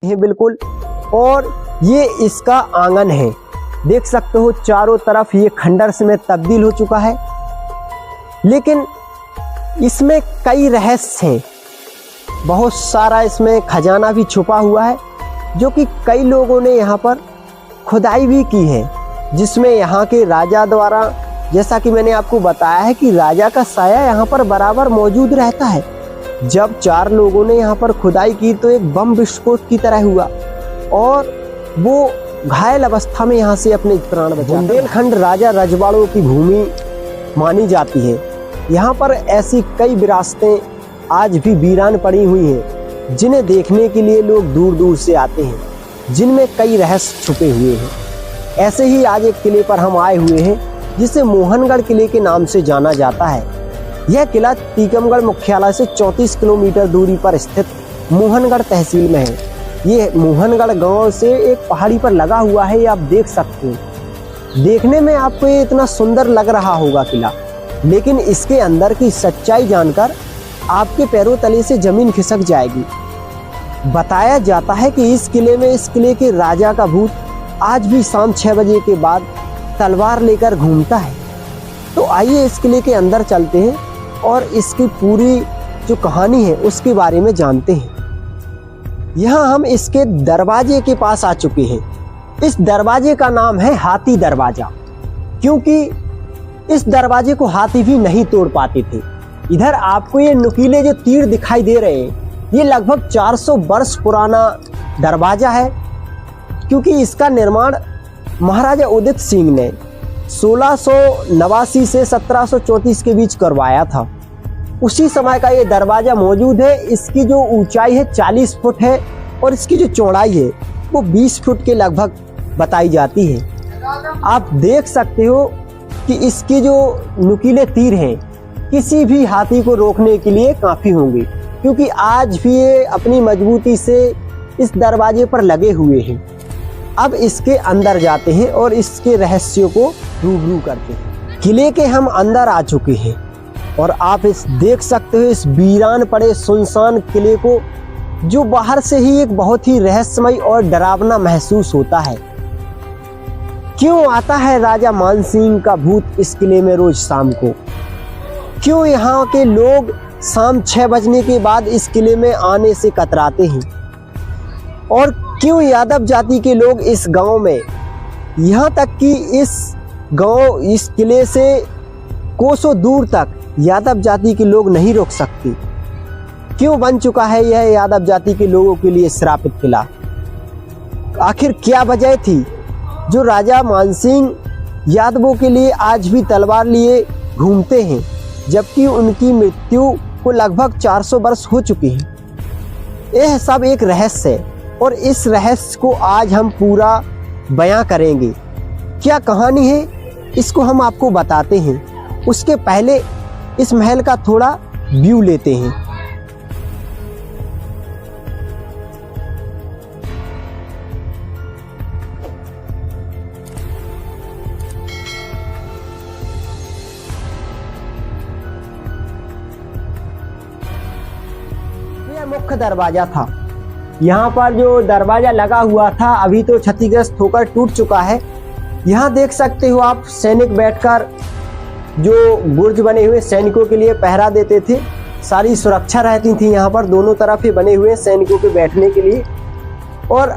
है बिल्कुल। और ये इसका आंगन है, देख सकते हो चारों तरफ ये खंडर में तब्दील हो चुका है। लेकिन इसमें कई रहस्य हैं, बहुत सारा इसमें खजाना भी छुपा हुआ है, जो कि कई लोगों ने यहाँ पर खुदाई भी की है, जिसमें यहाँ के राजा द्वारा, जैसा कि मैंने आपको बताया है कि राजा का साया यहाँ पर बराबर मौजूद रहता है। जब 4 लोगों ने यहाँ पर खुदाई की तो एक बम विस्फोट की तरह हुआ और वो घायल अवस्था में यहाँ से अपने प्राण बचाए। बुंदेलखंड राजा रजवाड़ों की भूमि मानी जाती है। यहाँ पर ऐसी कई विरासतें आज भी वीरान पड़ी हुई हैं, जिन्हें देखने के लिए लोग दूर दूर से आते हैं, जिनमें कई रहस्य छुपे हुए हैं। ऐसे ही आज एक किले पर हम आए हुए हैं, जिसे मोहनगढ़ किले के नाम से जाना जाता है। यह किला टीकमगढ़ मुख्यालय से 34 किलोमीटर दूरी पर स्थित मोहनगढ़ तहसील में है। ये मोहनगढ़ गांव से एक पहाड़ी पर लगा हुआ है, ये आप देख सकते हो। देखने में आपको ये इतना सुंदर लग रहा होगा किला, लेकिन इसके अंदर की सच्चाई जानकर आपके पैरों तले से जमीन खिसक जाएगी। बताया जाता है कि इस किले के राजा का भूत आज भी शाम 6 बजे के बाद तलवार लेकर घूमता है। तो आइए इस किले के अंदर चलते हैं और इसकी पूरी जो कहानी है उसके बारे में जानते हैं। यहाँ हम इसके दरवाजे के पास आ चुके हैं। इस दरवाजे का नाम है हाथी दरवाजा, क्योंकि इस दरवाजे को हाथी भी नहीं तोड़ पाते थे। इधर आपको ये नुकीले जो तीर दिखाई दे रहे हैं, ये लगभग 400 वर्ष पुराना दरवाजा है, क्योंकि इसका निर्माण महाराजा उदित सिंह ने 1689 से 1734 के बीच करवाया था। उसी समय का ये दरवाजा मौजूद है। इसकी जो ऊंचाई है 40 फुट है और इसकी जो चौड़ाई है वो 20 फुट के लगभग बताई जाती है। आप देख सकते हो कि इसके जो नुकीले तीर हैं किसी भी हाथी को रोकने के लिए काफ़ी होंगे, क्योंकि आज भी ये अपनी मजबूती से इस दरवाजे पर लगे हुए हैं। अब इसके अंदर जाते हैं और इसके रहस्यों को रूबरू करते हैं। किले के हम अंदर आ चुके हैं और आप इस देख सकते हो इस वीरान पड़े सुनसान किले को, जो बाहर से ही एक बहुत ही रहस्यमय और डरावना महसूस होता है। क्यों आता है राजा मानसिंह का भूत इस किले में रोज शाम को? क्यों यहाँ के लोग शाम 6 बजने के बाद इस किले में आने से कतराते हैं? और क्यों यादव जाति के लोग इस गांव में, यहाँ तक कि इस किले से कोसों दूर तक यादव जाति के लोग नहीं रोक सकते? क्यों बन चुका है यह यादव जाति के लोगों के लिए श्रापित किला? आखिर क्या वजह थी जो राजा मानसिंह यादवों के लिए आज भी तलवार लिए घूमते हैं, जबकि उनकी मृत्यु को लगभग 400 वर्ष हो चुकी है? यह सब एक रहस्य है और इस रहस्य को आज हम पूरा बयां करेंगे। क्या कहानी है इसको हम आपको बताते हैं। उसके पहले इस महल का थोड़ा व्यू लेते हैं। यह मुख्य दरवाजा था। यहाँ पर जो दरवाजा लगा हुआ था अभी तो क्षतिग्रस्त होकर टूट चुका है। यहाँ देख सकते हो आप सैनिक बैठकर जो बुर्ज बने हुए सैनिकों के लिए पहरा देते थे। सारी सुरक्षा रहती थी यहाँ पर, दोनों तरफ ही बने हुए सैनिकों के बैठने के लिए। और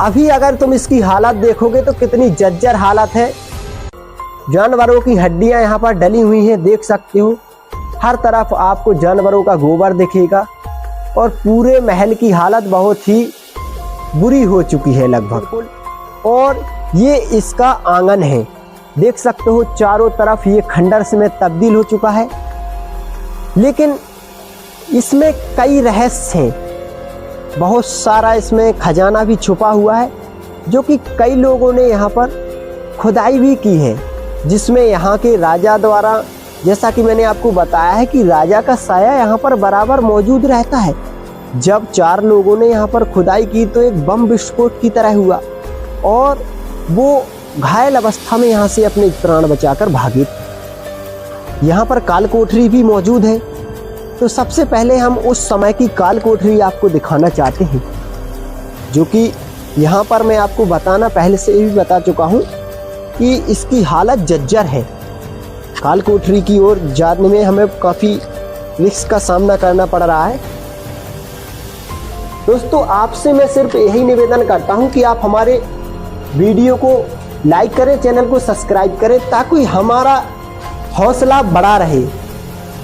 अभी अगर तुम इसकी हालत देखोगे तो कितनी जर्जर हालत है। जानवरों की हड्डियाँ यहाँ पर डली हुई हैं, देख सकते हो। हर तरफ आपको जानवरों का गोबर दिखेगा और पूरे महल की हालत बहुत ही बुरी हो चुकी है लगभग। और ये इसका आंगन है, देख सकते हो चारों तरफ ये खंडर में तब्दील हो चुका है। लेकिन इसमें कई रहस्य हैं, बहुत सारा इसमें खजाना भी छुपा हुआ है, जो कि कई लोगों ने यहाँ पर खुदाई भी की है, जिसमें यहाँ के राजा द्वारा, जैसा कि मैंने आपको बताया है कि राजा का साया यहाँ पर बराबर मौजूद रहता है। जब 4 लोगों ने यहाँ पर खुदाई की तो एक बम विस्फोट की तरह हुआ और वो घायल अवस्था में यहाँ से अपने प्राण बचाकर भागे। यहाँ पर काल कोठरी भी मौजूद है। तो सबसे पहले हम उस समय की काल कोठरी आपको दिखाना चाहते हैं। जो कि यहाँ पर मैं आपको बताना पहले से ही बता चुका हूँ कि इसकी हालत जर्जर है। काल कोठरी की ओर जाने में हमें काफ़ी रिस्क का सामना करना पड़ रहा है। दोस्तों, आपसे मैं सिर्फ यही निवेदन करता हूं कि आप हमारे वीडियो को लाइक करें, चैनल को सब्सक्राइब करें, ताकि हमारा हौसला बढ़ा रहे,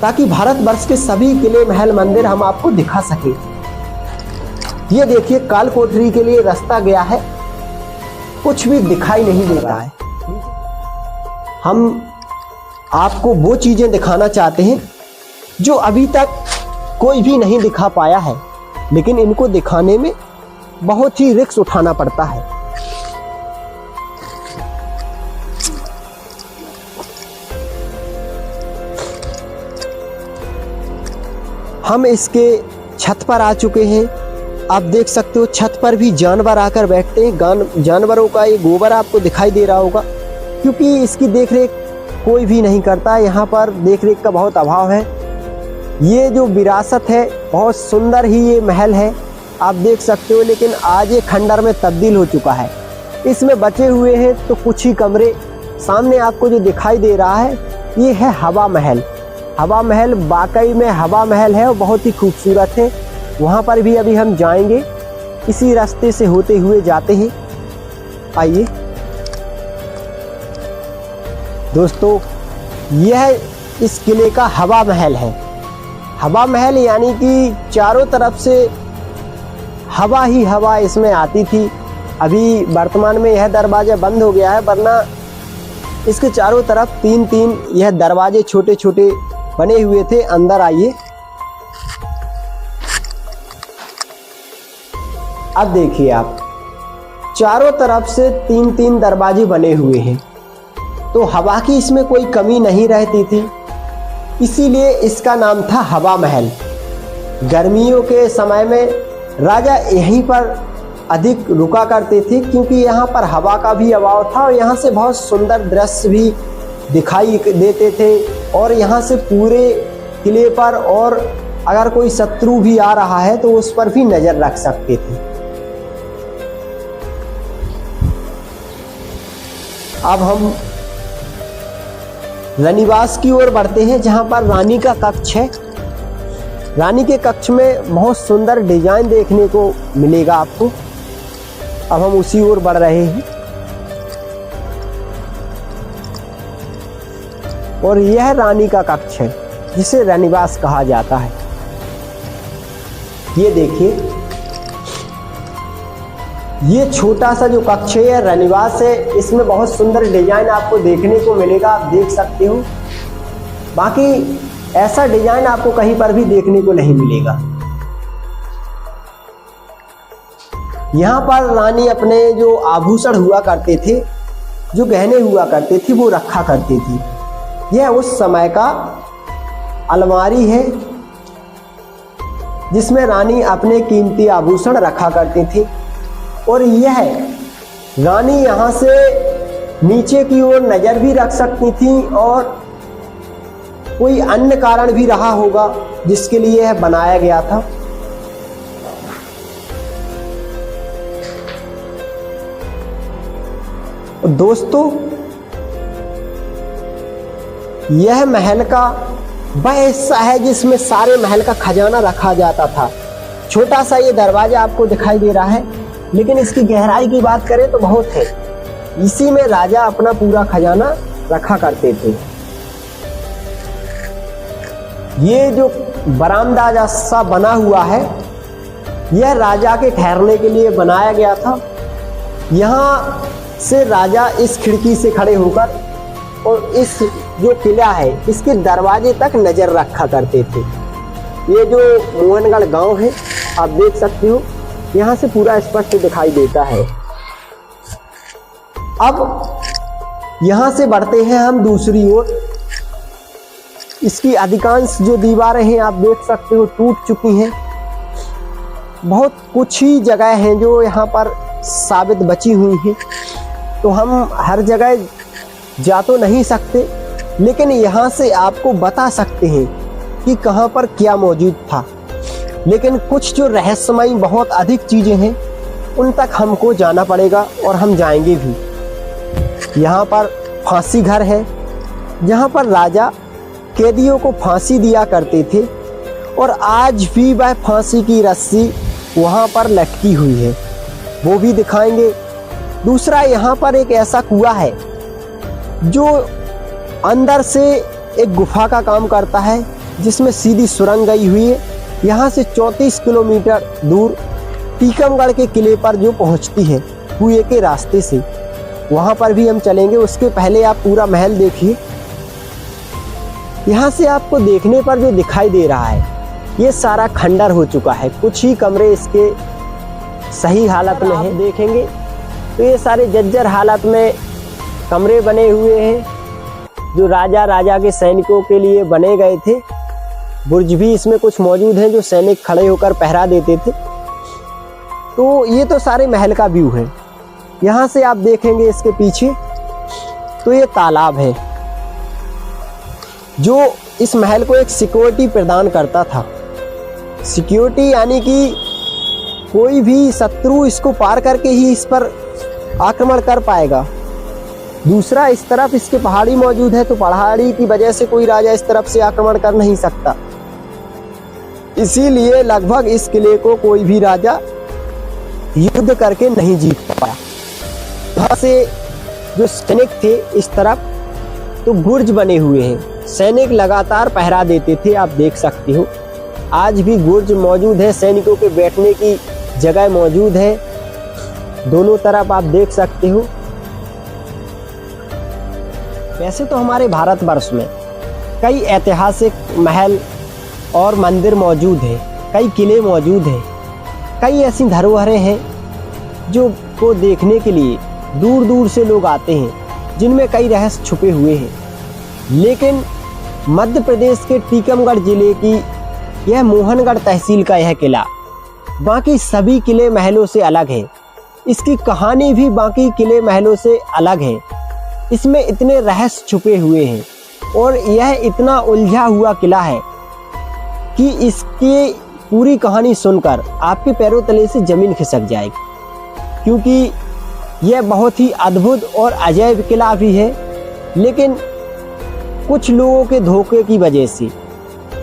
ताकि भारतवर्ष के सभी किले, महल, मंदिर हम आपको दिखा सके। ये देखिए, काल कोठरी के लिए रास्ता गया है, कुछ भी दिखाई नहीं देता है। हम आपको वो चीजें दिखाना चाहते हैं जो अभी तक कोई भी नहीं दिखा पाया है, लेकिन इनको दिखाने में बहुत ही रिस्क उठाना पड़ता है। हम इसके छत पर आ चुके हैं। आप देख सकते हो, छत पर भी जानवर आकर बैठते हैं। जानवरों का ये गोबर आपको दिखाई दे रहा होगा, क्योंकि इसकी देखरेख कोई भी नहीं करता। यहाँ पर देखरेख का बहुत अभाव है। ये जो विरासत है, बहुत सुंदर ही ये महल है, आप देख सकते हो, लेकिन आज ये खंडर में तब्दील हो चुका है। इसमें बचे हुए हैं तो कुछ ही कमरे। सामने आपको जो दिखाई दे रहा है, ये है हवा महल। हवा महल वाकई में हवा महल है और बहुत ही खूबसूरत है। वहाँ पर भी अभी हम जाएंगे, इसी रास्ते से होते हुए जाते हैं। आइए दोस्तों, यह इस किले का हवा महल है। हवा महल यानी कि चारों तरफ से हवा ही हवा इसमें आती थी। अभी वर्तमान में यह दरवाजा बंद हो गया है, वरना इसके चारों तरफ तीन तीन यह दरवाजे छोटे छोटे बने हुए थे। अंदर आइए। अब देखिए आप, चारों तरफ से तीन तीन दरवाजे बने हुए हैं, तो हवा की इसमें कोई कमी नहीं रहती थी, इसीलिए इसका नाम था हवा महल। गर्मियों के समय में राजा यहीं पर अधिक रुका करते थे, क्योंकि यहाँ पर हवा का भी अभाव था और यहाँ से बहुत सुंदर दृश्य भी दिखाई देते थे। और यहाँ से पूरे किले पर, और अगर कोई शत्रु भी आ रहा है तो उस पर भी नजर रख सकते थे। अब हम रानीवास की ओर बढ़ते हैं, जहां पर रानी का कक्ष है। रानी के कक्ष में बहुत सुंदर डिजाइन देखने को मिलेगा आपको। अब हम उसी ओर बढ़ रहे हैं और यह रानी का कक्ष है, जिसे रानीवास कहा जाता है। ये देखिए, ये छोटा सा जो कक्ष है रानीवास है, इसमें बहुत सुंदर डिजाइन आपको देखने को मिलेगा, आप देख सकते हो। बाकी ऐसा डिजाइन आपको कहीं पर भी देखने को नहीं मिलेगा। यहाँ पर रानी अपने जो आभूषण हुआ करते थे, जो गहने हुआ करते थे, वो रखा करती थी। यह उस समय का अलमारी है, जिसमें रानी अपने कीमती आभूषण रखा करती थी। और यह रानी यहाँ से नीचे की ओर नजर भी रख सकती थी, और कोई अन्य कारण भी रहा होगा जिसके लिए यह बनाया गया था। दोस्तों, यह महल का वह हिस्सा है जिसमें सारे महल का खजाना रखा जाता था। छोटा सा ये दरवाजा आपको दिखाई दे रहा है, लेकिन इसकी गहराई की बात करें तो बहुत है। इसी में राजा अपना पूरा खजाना रखा करते थे। ये जो बरामदा जैसा बना हुआ है, यह राजा के ठहरने के लिए बनाया गया था। यहाँ से राजा इस खिड़की से खड़े होकर और इस जो किला है, इसके दरवाजे तक नजर रखा करते थे। ये जो मोहनगढ़ गांव है, आप देख सकते हो, यहाँ से पूरा स्पष्ट दिखाई देता है। अब यहाँ से बढ़ते हैं हम दूसरी ओर। इसकी अधिकांश जो दीवारें हैं, आप देख सकते हो, टूट चुकी हैं। बहुत कुछ ही जगह हैं जो यहाँ पर साबित बची हुई हैं, तो हम हर जगह जा तो नहीं सकते, लेकिन यहाँ से आपको बता सकते हैं कि कहाँ पर क्या मौजूद था। लेकिन कुछ जो रहस्यमयी बहुत अधिक चीज़ें हैं, उन तक हमको जाना पड़ेगा और हम जाएंगे भी। यहाँ पर फांसी घर है, जहाँ पर राजा कैदियों को फांसी दिया करते थे और आज भी वह फांसी की रस्सी वहाँ पर लटकी हुई है, वो भी दिखाएंगे। दूसरा, यहाँ पर एक ऐसा कुआं है जो अंदर से एक गुफा का काम करता है, जिसमें सीधी सुरंग गई हुई है। यहाँ से 34 किलोमीटर दूर टीकमगढ़ के किले पर जो पहुँचती है कुएं के रास्ते से, वहाँ पर भी हम चलेंगे। उसके पहले आप पूरा महल देखिए। यहाँ से आपको देखने पर जो दिखाई दे रहा है ये सारा खंडर हो चुका है, कुछ ही कमरे इसके सही हालत में हैं। देखेंगे तो ये सारे जर्जर हालत में कमरे बने हुए हैं जो राजा के सैनिकों के लिए बने गए थे। बुर्ज भी इसमें कुछ मौजूद हैं जो सैनिक खड़े होकर पहरा देते थे। तो ये तो सारे महल का व्यू है। यहाँ से आप देखेंगे इसके पीछे तो ये तालाब है जो इस महल को एक सिक्योरिटी प्रदान करता था। सिक्योरिटी यानी कि कोई भी शत्रु इसको पार करके ही इस पर आक्रमण कर पाएगा। दूसरा, इस तरफ इसके पहाड़ी मौजूद है, तो पहाड़ी की वजह से कोई राजा इस तरफ से आक्रमण कर नहीं सकता। इसीलिए लगभग इस किले को कोई भी राजा युद्ध करके नहीं जीत पाया। वहाँ से जो सैनिक थे इस तरफ तो बुर्ज बने हुए हैं, सैनिक लगातार पहरा देते थे। आप देख सकते हो आज भी बुर्ज मौजूद है, सैनिकों के बैठने की जगह मौजूद है दोनों तरफ, आप देख सकते हो। वैसे तो हमारे भारतवर्ष में कई ऐतिहासिक महल और मंदिर मौजूद हैं, कई किले मौजूद हैं, कई ऐसी धरोहरें हैं जो को देखने के लिए दूर दूर से लोग आते हैं, जिनमें कई रहस्य छुपे हुए हैं। लेकिन मध्य प्रदेश के टीकमगढ़ जिले की यह मोहनगढ़ तहसील का यह किला बाकी सभी किले महलों से अलग है। इसकी कहानी भी बाकी किले महलों से अलग है। इसमें इतने रहस्य छुपे हुए हैं और यह इतना उलझा हुआ किला है कि इसकी पूरी कहानी सुनकर आपके पैरों तले से जमीन खिसक जाएगी, क्योंकि यह बहुत ही अद्भुत और अजैब किला भी है। लेकिन कुछ लोगों के धोखे की वजह से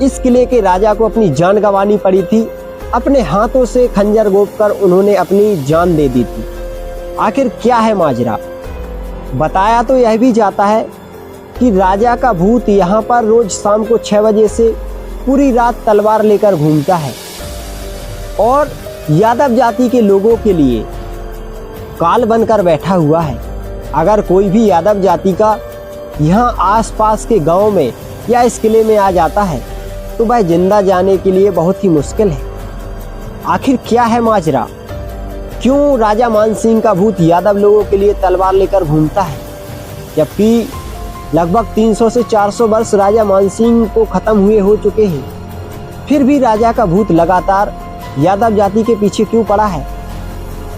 इस किले के राजा को अपनी जान गंवानी पड़ी थी। अपने हाथों से खंजर घोंपकर उन्होंने अपनी जान दे दी थी। आखिर क्या है माजरा? बताया तो यह भी जाता है कि राजा का भूत यहाँ पर रोज शाम को 6 बजे से पूरी रात तलवार लेकर घूमता है और यादव जाति के लोगों के लिए काल बनकर बैठा हुआ है। अगर कोई भी यादव जाति का यहाँ आसपास के गांव में या इस किले में आ जाता है तो वह जिंदा जाने के लिए बहुत ही मुश्किल है। आखिर क्या है माजरा? क्यों राजा मानसिंह का भूत यादव लोगों के लिए तलवार लेकर घूमता है, जबकि लगभग 300 से 400 वर्ष राजा मानसिंह को खत्म हुए हो चुके हैं, फिर भी राजा का भूत लगातार यादव जाति के पीछे क्यों पड़ा है?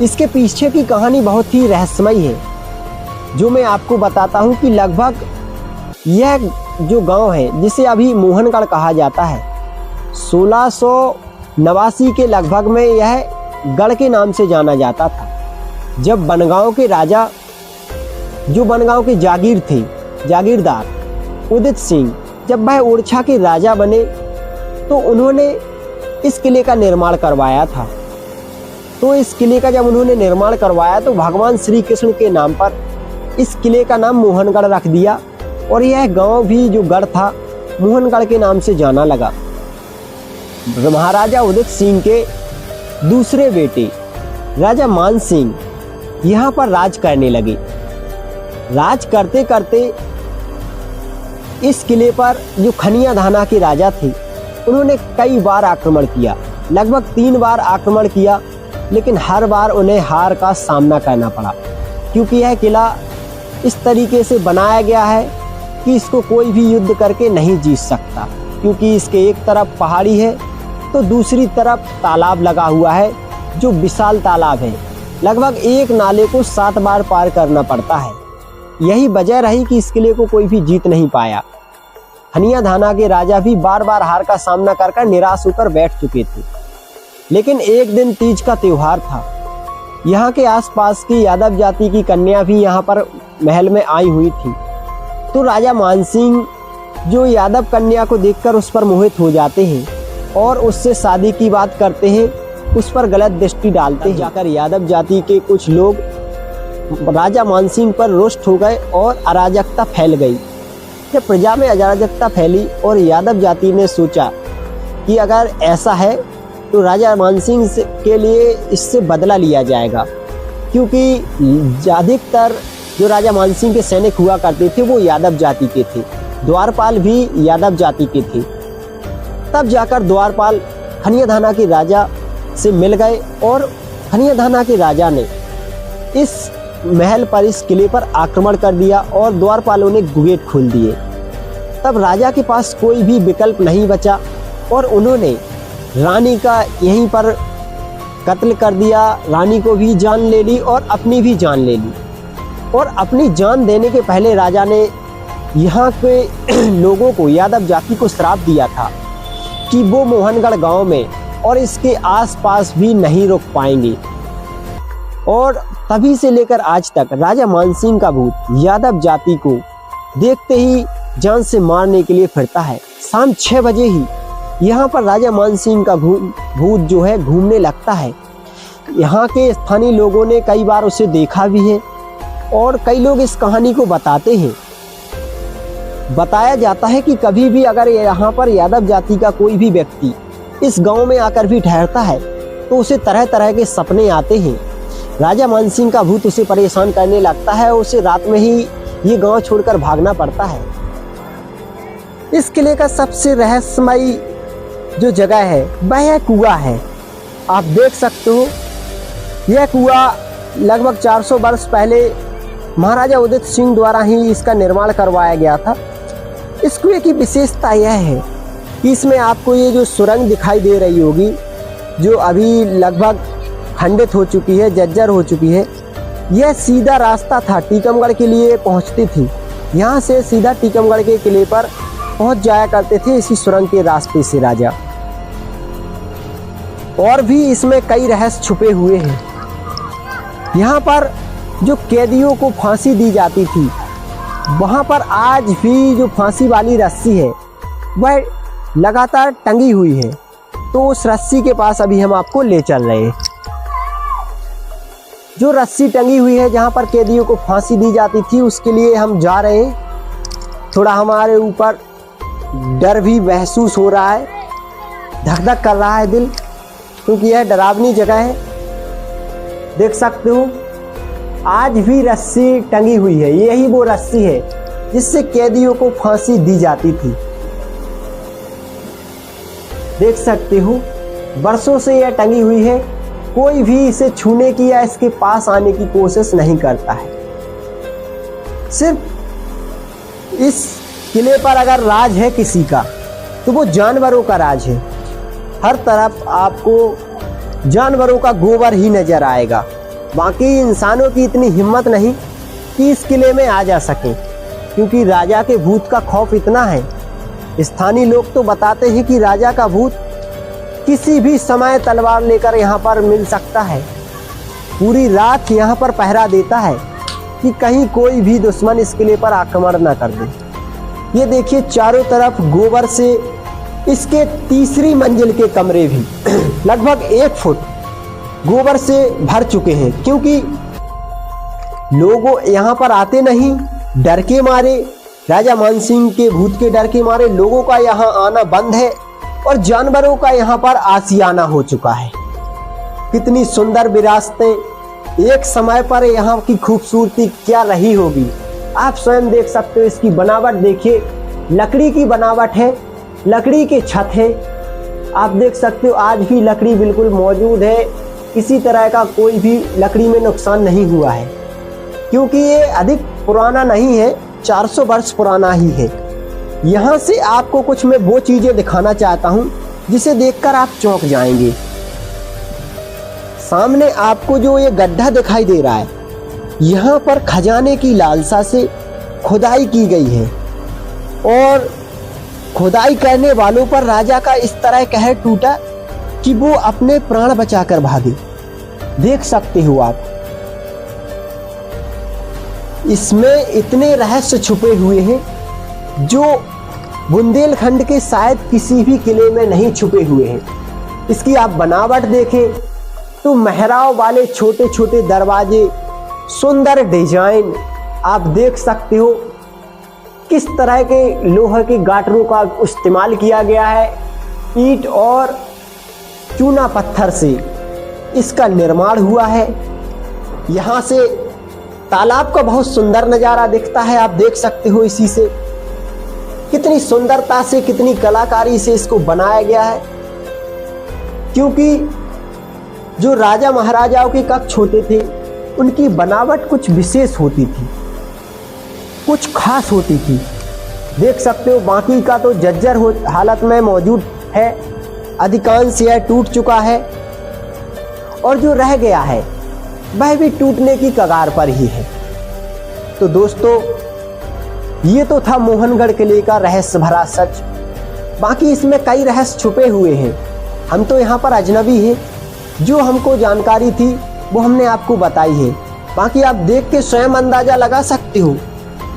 इसके पीछे की कहानी बहुत ही रहस्यमयी है, जो मैं आपको बताता हूँ कि लगभग यह जो गांव है जिसे अभी मोहनगढ़ कहा जाता है, 1689 के लगभग में यह गढ़ के नाम से जाना जाता था। जब बनगांव के राजा, जो बनगांव के जागीरदार उदित सिंह, जब वह ओरछा के राजा बने तो उन्होंने इस किले का निर्माण करवाया था। तो इस किले का जब उन्होंने निर्माण करवाया तो भगवान श्री कृष्ण के नाम पर इस किले का नाम मोहनगढ़ रख दिया और यह गांव भी जो गढ़ था मोहनगढ़ के नाम से जाना लगा। महाराजा उदित सिंह के दूसरे बेटे राजा मान सिंह यहाँ पर राज करने लगे। राज करते करते इस किले पर जो खनिया धाना के राजा थे उन्होंने कई बार आक्रमण किया, लगभग 3 बार आक्रमण किया, लेकिन हर बार उन्हें हार का सामना करना पड़ा, क्योंकि यह किला इस तरीके से बनाया गया है कि इसको कोई भी युद्ध करके नहीं जीत सकता, क्योंकि इसके एक तरफ पहाड़ी है तो दूसरी तरफ तालाब लगा हुआ है जो विशाल तालाब है। लगभग एक नाले को 7 बार पार करना पड़ता है। यही वजह रही कि इस किले को कोई भी जीत नहीं पाया। खनिया धाना के राजा भी बार बार हार का सामना कर निराश होकर बैठ चुके थे। लेकिन एक दिन तीज का त्योहार था यहाँ के आसपास की यादव जाति की कन्या भी यहाँ पर महल में आई हुई थी। तो राजा मानसिंह जो यादव कन्या को देखकर उस पर मोहित हो जाते हैं और उससे शादी की बात करते हैं, उस पर गलत दृष्टि डालते हैं। जाकर यादव जाति के कुछ लोग राजा मानसिंह पर रुष्ट हो गए और अराजकता फैल गई। जब प्रजा में अराजकता फैली और यादव जाति ने सोचा कि अगर ऐसा है तो राजा मानसिंह के लिए इससे बदला लिया जाएगा, क्योंकि अधिकतर जो राजा मानसिंह के सैनिक हुआ करते थे वो यादव जाति के थे, द्वारपाल भी यादव जाति के थे। तब जाकर द्वारपाल खनियाधाना के राजा से मिल गए और खनियाधाना के राजा ने इस महल पर, इस किले पर आक्रमण कर दिया और द्वारपालों ने गेट खोल दिए। तब राजा के पास कोई भी विकल्प नहीं बचा और उन्होंने रानी का यहीं पर कत्ल कर दिया। रानी को भी जान ले ली और अपनी भी जान ले ली। और अपनी जान देने के पहले राजा ने यहाँ के लोगों को, यादव जाति को श्राप दिया था कि वो मोहनगढ़ गांव में और इसके आसपास भी नहीं रुक पाएंगे। और तभी से लेकर आज तक राजा मानसिंह का भूत यादव जाति को देखते ही जान से मारने के लिए फिरता है। शाम 6 बजे ही यहाँ पर राजा मानसिंह का भूत जो है घूमने लगता है। यहाँ के स्थानीय लोगों ने कई बार उसे देखा भी है और कई लोग इस कहानी को बताते हैं। बताया जाता है कि कभी भी अगर यहाँ पर यादव जाति का कोई भी व्यक्ति इस गांव में आकर भी ठहरता है तो उसे तरह तरह के सपने आते हैं। राजा मानसिंह का भूत उसे परेशान करने लगता है और उसे रात में ही ये गांव छोड़कर भागना पड़ता है। इस किले का सबसे रहस्यमयी जो जगह है वह यह कुआं है। आप देख सकते हो यह कुआं लगभग 400 वर्ष पहले महाराजा उदित सिंह द्वारा ही इसका निर्माण करवाया गया था। इस कुएं की विशेषता यह है कि इसमें आपको ये जो सुरंग दिखाई दे रही होगी, जो अभी लगभग खंडित हो चुकी है, जर्जर हो चुकी है, यह सीधा रास्ता था टीकमगढ़ के लिए पहुंचती थी। यहाँ से सीधा टीकमगढ़ के किले पर पहुंच जाया करते थे इसी सुरंग के रास्ते से राजा। और भी इसमें कई रहस्य छुपे हुए हैं। यहाँ पर जो कैदियों को फांसी दी जाती थी, वहाँ पर आज भी जो फांसी वाली रस्सी है वह लगातार टंगी हुई है। तो उस रस्सी के पास अभी हम आपको ले चल रहे हैं। जो रस्सी टंगी हुई है जहाँ पर कैदियों को फांसी दी जाती थी, उसके लिए हम जा रहे हैं। थोड़ा हमारे ऊपर डर भी महसूस हो रहा है, धक धक कर रहा है दिल, क्योंकि यह डरावनी जगह है। देख सकते हो आज भी रस्सी टंगी हुई है। यही वो रस्सी है जिससे कैदियों को फांसी दी जाती थी। देख सकते हो वर्षों से यह टंगी हुई है। कोई भी इसे छूने की या इसके पास आने की कोशिश नहीं करता है। सिर्फ इस किले पर अगर राज है किसी का तो वो जानवरों का राज है। हर तरफ आपको जानवरों का गोबर ही नजर आएगा। बाकी इंसानों की इतनी हिम्मत नहीं कि इस किले में आ जा सके, क्योंकि राजा के भूत का खौफ इतना है। स्थानीय लोग तो बताते हैं कि राजा का भूत किसी भी समय तलवार लेकर यहाँ पर मिल सकता है। पूरी रात यहाँ पर पहरा देता है कि कहीं कोई भी दुश्मन इस किले पर आक्रमण न कर दे। ये देखिए चारों तरफ गोबर से इसके तीसरी मंजिल के कमरे भी लगभग 1 फुट गोबर से भर चुके हैं, क्योंकि लोग यहाँ पर आते नहीं, डर के मारे, राजा मानसिंह के भूत के डर के मारे लोगों का यहाँ आना बंद है और जानवरों का यहाँ पर आशियाना हो चुका है। कितनी सुंदर विरासतें, एक समय पर यहाँ की खूबसूरती क्या रही होगी आप स्वयं देख सकते हो। इसकी बनावट देखिए, लकड़ी की बनावट है, लकड़ी के छत है। आप देख सकते हो आज भी लकड़ी बिल्कुल मौजूद है। किसी तरह का कोई भी लकड़ी में नुकसान नहीं हुआ है, क्योंकि ये अधिक पुराना नहीं है, 400 वर्ष पुराना ही है। यहाँ से आपको कुछ मैं वो चीजें दिखाना चाहता हूँ जिसे देखकर आप चौंक जाएंगे। सामने आपको जो ये गड्ढा दिखाई दे रहा है, यहाँ पर खजाने की लालसा से खुदाई की गई है और खुदाई करने वालों पर राजा का इस तरह कहर टूटा कि वो अपने प्राण बचाकर भागे। देख सकते हो आप, इसमें इतने रहस्य छुपे हुए हैं जो बुंदेलखंड के शायद किसी भी किले में नहीं छुपे हुए हैं। इसकी आप बनावट देखें तो मेहराब वाले छोटे छोटे दरवाजे, सुंदर डिजाइन आप देख सकते हो। किस तरह के लोहे के गाटरों का इस्तेमाल किया गया है, ईंट और चूना पत्थर से इसका निर्माण हुआ है। यहाँ से तालाब का बहुत सुंदर नज़ारा दिखता है, आप देख सकते हो। इसी से कितनी सुंदरता से, कितनी कलाकारी से इसको बनाया गया है, क्योंकि जो राजा महाराजाओं के कक्ष होते थे उनकी बनावट कुछ विशेष होती थी, कुछ खास होती थी। देख सकते हो बाकी का तो जर्जर हालत में मौजूद है, अधिकांश यह टूट चुका है और जो रह गया है वह भी टूटने की कगार पर ही है। तो दोस्तों, ये तो था मोहनगढ़ किले का रहस्य भरा सच। बाकी इसमें कई रहस्य छुपे हुए हैं, हम तो यहाँ पर अजनबी हैं, जो हमको जानकारी थी वो हमने आपको बताई है। बाकी आप देख के स्वयं अंदाजा लगा सकते हो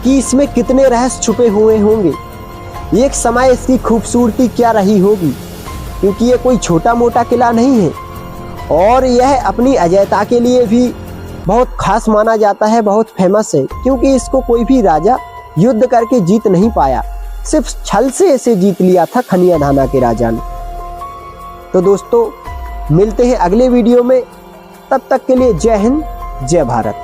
कि इसमें कितने रहस्य छुपे हुए होंगे, एक समय इसकी खूबसूरती क्या रही होगी, क्योंकि ये कोई छोटा मोटा किला नहीं है और यह अपनी अजयता के लिए भी बहुत खास माना जाता है, बहुत फेमस है, क्योंकि इसको कोई भी राजा युद्ध करके जीत नहीं पाया, सिर्फ छल से इसे जीत लिया था खनिया धाना के राजा ने। तो दोस्तों, मिलते हैं अगले वीडियो में, तब तक के लिए जय हिंद, जय भारत।